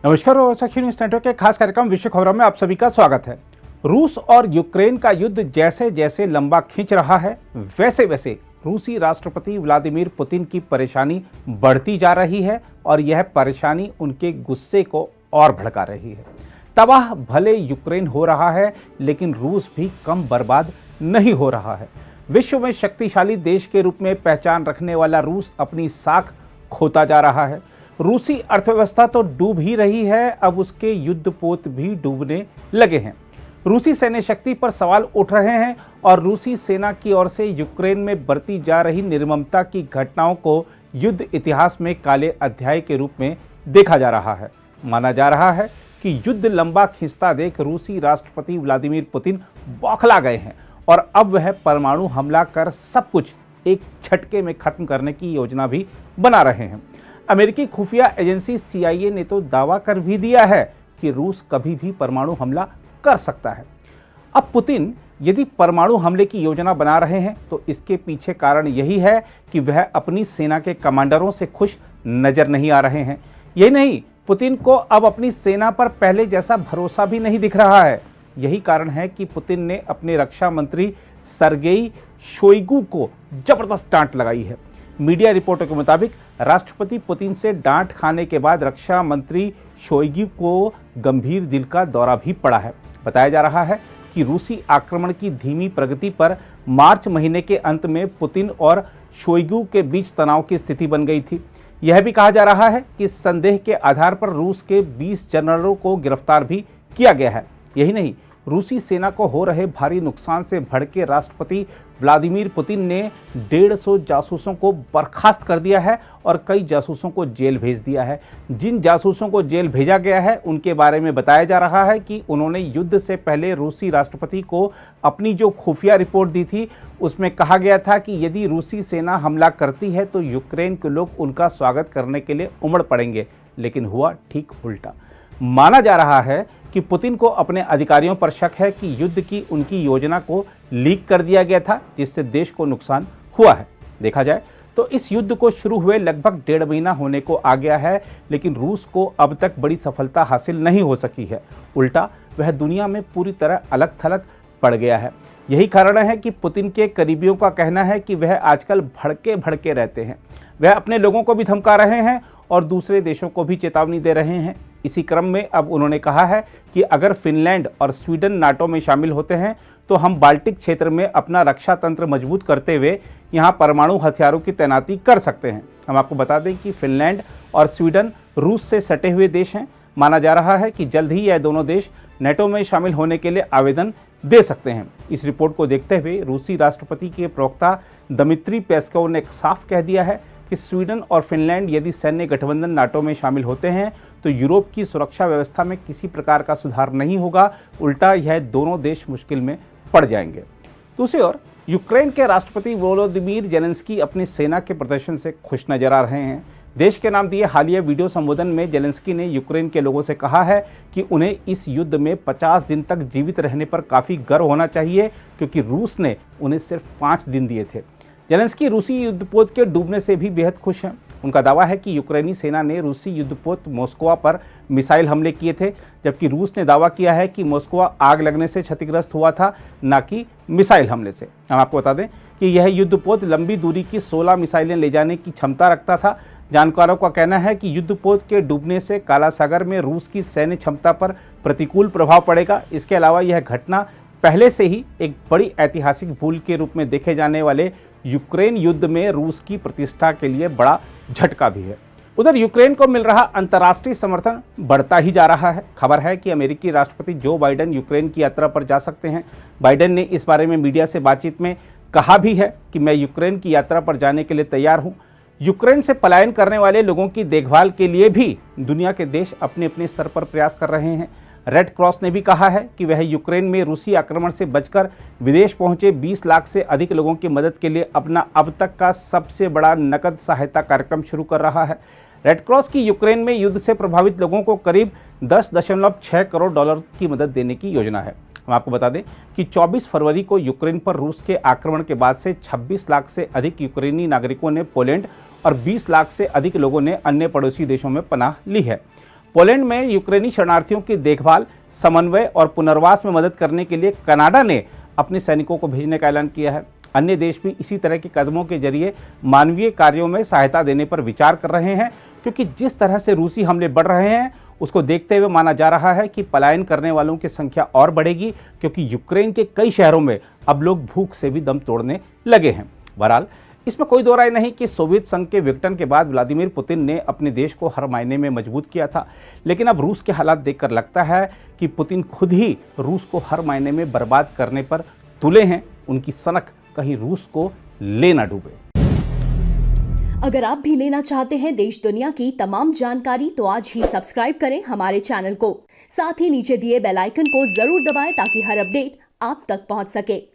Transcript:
नमस्कार और सखी न्यूज नेटवर्क के खास कार्यक्रम विश्व खबरों में आप सभी का स्वागत है। रूस और यूक्रेन का युद्ध जैसे जैसे लंबा खींच रहा है, वैसे वैसे रूसी राष्ट्रपति व्लादिमीर पुतिन की परेशानी बढ़ती जा रही है और यह परेशानी उनके गुस्से को और भड़का रही है। तबाह भले यूक्रेन हो रहा है, लेकिन रूस भी कम बर्बाद नहीं हो रहा है। विश्व में शक्तिशाली देश के रूप में पहचान रखने वाला रूस अपनी साख खोता जा रहा है। रूसी अर्थव्यवस्था तो डूब ही रही है, अब उसके युद्धपोत भी डूबने लगे हैं। रूसी सैन्य शक्ति पर सवाल उठ रहे हैं और रूसी सेना की ओर से यूक्रेन में बरती जा रही निर्ममता की घटनाओं को युद्ध इतिहास में काले अध्याय के रूप में देखा जा रहा है। माना जा रहा है कि युद्ध लंबा खिंचता देख रूसी राष्ट्रपति व्लादिमीर पुतिन बौखला गए हैं और अब वह परमाणु हमला कर सब कुछ एक झटके में खत्म करने की योजना भी बना रहे हैं। अमेरिकी खुफिया एजेंसी CIA ने तो दावा कर भी दिया है कि रूस कभी भी परमाणु हमला कर सकता है। अब पुतिन यदि परमाणु हमले की योजना बना रहे हैं तो इसके पीछे कारण यही है कि वह अपनी सेना के कमांडरों से खुश नजर नहीं आ रहे हैं। यही नहीं, पुतिन को अब अपनी सेना पर पहले जैसा भरोसा भी नहीं दिख रहा है। यही कारण है कि पुतिन ने अपने रक्षा मंत्री सर्गेई शोइगु को जबरदस्त डांट लगाई है। मीडिया रिपोर्टों के मुताबिक राष्ट्रपति पुतिन से डांट खाने के बाद रक्षा मंत्री शोइगु को गंभीर दिल का दौरा भी पड़ा है। बताया जा रहा है कि रूसी आक्रमण की धीमी प्रगति पर मार्च महीने के अंत में पुतिन और शोइगु के बीच तनाव की स्थिति बन गई थी। यह भी कहा जा रहा है कि संदेह के आधार पर रूस के 20 जनरलों को गिरफ्तार भी किया गया है। यही नहीं, रूसी सेना को हो रहे भारी नुकसान से भड़के राष्ट्रपति व्लादिमीर पुतिन ने 150 जासूसों को बर्खास्त कर दिया है और कई जासूसों को जेल भेज दिया है। जिन जासूसों को जेल भेजा गया है उनके बारे में बताया जा रहा है कि उन्होंने युद्ध से पहले रूसी राष्ट्रपति को अपनी जो खुफिया रिपोर्ट दी थी उसमें कहा गया था कि यदि रूसी सेना हमला करती है तो यूक्रेन के लोग उनका स्वागत करने के लिए उमड़ पड़ेंगे, लेकिन हुआ ठीक उल्टा। माना जा रहा है कि पुतिन को अपने अधिकारियों पर शक है कि युद्ध की उनकी योजना को लीक कर दिया गया था, जिससे देश को नुकसान हुआ है। देखा जाए तो इस युद्ध को शुरू हुए लगभग 1.5 महीना होने को आ गया है, लेकिन रूस को अब तक बड़ी सफलता हासिल नहीं हो सकी है। उल्टा वह दुनिया में पूरी तरह अलग थलग पड़ गया है। यही कारण है कि पुतिन के करीबियों का कहना है कि वह आजकल भड़के भड़के रहते हैं। वह अपने लोगों को भी धमका रहे हैं और दूसरे देशों को भी चेतावनी दे रहे हैं। इसी क्रम में अब उन्होंने कहा है कि अगर फिनलैंड और स्वीडन नाटो में शामिल होते हैं तो हम बाल्टिक क्षेत्र में अपना रक्षा तंत्र मजबूत करते हुए यहां परमाणु हथियारों की तैनाती कर सकते हैं। हम आपको बता दें कि फिनलैंड और स्वीडन रूस से सटे हुए देश हैं। माना जा रहा है कि जल्द ही यह दोनों देश नाटो में शामिल होने के लिए आवेदन दे सकते हैं। इस रिपोर्ट को देखते हुए रूसी राष्ट्रपति के प्रवक्ता दमित्री पेस्कोव ने साफ कह दिया है कि स्वीडन और फिनलैंड यदि सैन्य गठबंधन नाटो में शामिल होते हैं तो यूरोप की सुरक्षा व्यवस्था में किसी प्रकार का सुधार नहीं होगा, उल्टा यह दोनों देश मुश्किल में पड़ जाएंगे। दूसरी ओर यूक्रेन के राष्ट्रपति वोलोदिमीर जेलेंस्की अपनी सेना के प्रदर्शन से खुश नजर आ रहे हैं। देश के नाम दिए हालिया वीडियो संबोधन में जेलेंस्की ने यूक्रेन के लोगों से कहा है कि उन्हें इस युद्ध में 50 दिन तक जीवित रहने पर काफ़ी गर्व होना चाहिए, क्योंकि रूस ने उन्हें सिर्फ 5 दिन दिए थे। जेलेंस्की रूसी युद्धपोत के डूबने से भी बेहद खुश हैं। उनका दावा है कि यूक्रेनी सेना ने रूसी युद्धपोत मॉस्को पर मिसाइल हमले किए थे, जबकि रूस ने दावा किया है कि मॉस्को आग लगने से क्षतिग्रस्त हुआ था, न कि मिसाइल हमले से। हम आपको बता दें कि यह युद्धपोत लंबी दूरी की 16 मिसाइलें ले जाने की क्षमता रखता था। जानकारों का कहना है कि युद्धपोत के डूबने से काला सागर में रूस की सैन्य क्षमता पर प्रतिकूल प्रभाव पड़ेगा। इसके अलावा यह घटना पहले से ही एक बड़ी ऐतिहासिक भूल के रूप में देखे जाने वाले यूक्रेन युद्ध में रूस की प्रतिष्ठा के लिए बड़ा झटका भी है। उधर यूक्रेन को मिल रहा अंतर्राष्ट्रीय समर्थन बढ़ता ही जा रहा है। खबर है कि अमेरिकी राष्ट्रपति जो बाइडेन यूक्रेन की यात्रा पर जा सकते हैं। बाइडेन ने इस बारे में मीडिया से बातचीत में कहा भी है कि मैं यूक्रेन की यात्रा पर जाने के लिए तैयार हूं। यूक्रेन से पलायन करने वाले लोगों की देखभाल के लिए भी दुनिया के देश अपने अपने स्तर पर प्रयास कर रहे हैं। रेड क्रॉस ने भी कहा है कि वह यूक्रेन में रूसी आक्रमण से बचकर विदेश पहुंचे 20 लाख से अधिक लोगों की मदद के लिए अपना अब तक का सबसे बड़ा नकद सहायता कार्यक्रम शुरू कर रहा है। रेड क्रॉस की यूक्रेन में युद्ध से प्रभावित लोगों को करीब 10.6 करोड़ डॉलर की मदद देने की योजना है। हम आपको बता दें कि 24 फरवरी को यूक्रेन पर रूस के आक्रमण के बाद से 26 लाख से अधिक यूक्रेनी नागरिकों ने पोलैंड और 20 लाख से अधिक लोगों ने अन्य पड़ोसी देशों में पनाह ली है। पोलैंड में यूक्रेनी शरणार्थियों की देखभाल, समन्वय और पुनर्वास में मदद करने के लिए कनाडा ने अपने सैनिकों को भेजने का ऐलान किया है। अन्य देश भी इसी तरह के कदमों के जरिए मानवीय कार्यों में सहायता देने पर विचार कर रहे हैं, क्योंकि जिस तरह से रूसी हमले बढ़ रहे हैं उसको देखते हुए माना जा रहा है कि पलायन करने वालों की संख्या और बढ़ेगी, क्योंकि यूक्रेन के कई शहरों में अब लोग भूख से भी दम तोड़ने लगे हैं। बहरहाल इसमें कोई दो राय नहीं कि सोवियत संघ के विघटन के बाद व्लादिमीर पुतिन ने अपने देश को हर मायने में मजबूत किया था, लेकिन अब रूस के हालात देखकर लगता है कि पुतिन खुद ही रूस को हर मायने में बर्बाद करने पर तुले हैं। उनकी सनक कहीं रूस को ले ना डूबे। अगर आप भी लेना चाहते हैं देश दुनिया की तमाम जानकारी तो आज ही सब्सक्राइब करें हमारे चैनल को। साथ ही नीचे दिए बेल आइकन को जरूर दबाएं ताकि हर अपडेट आप तक पहुंच सके।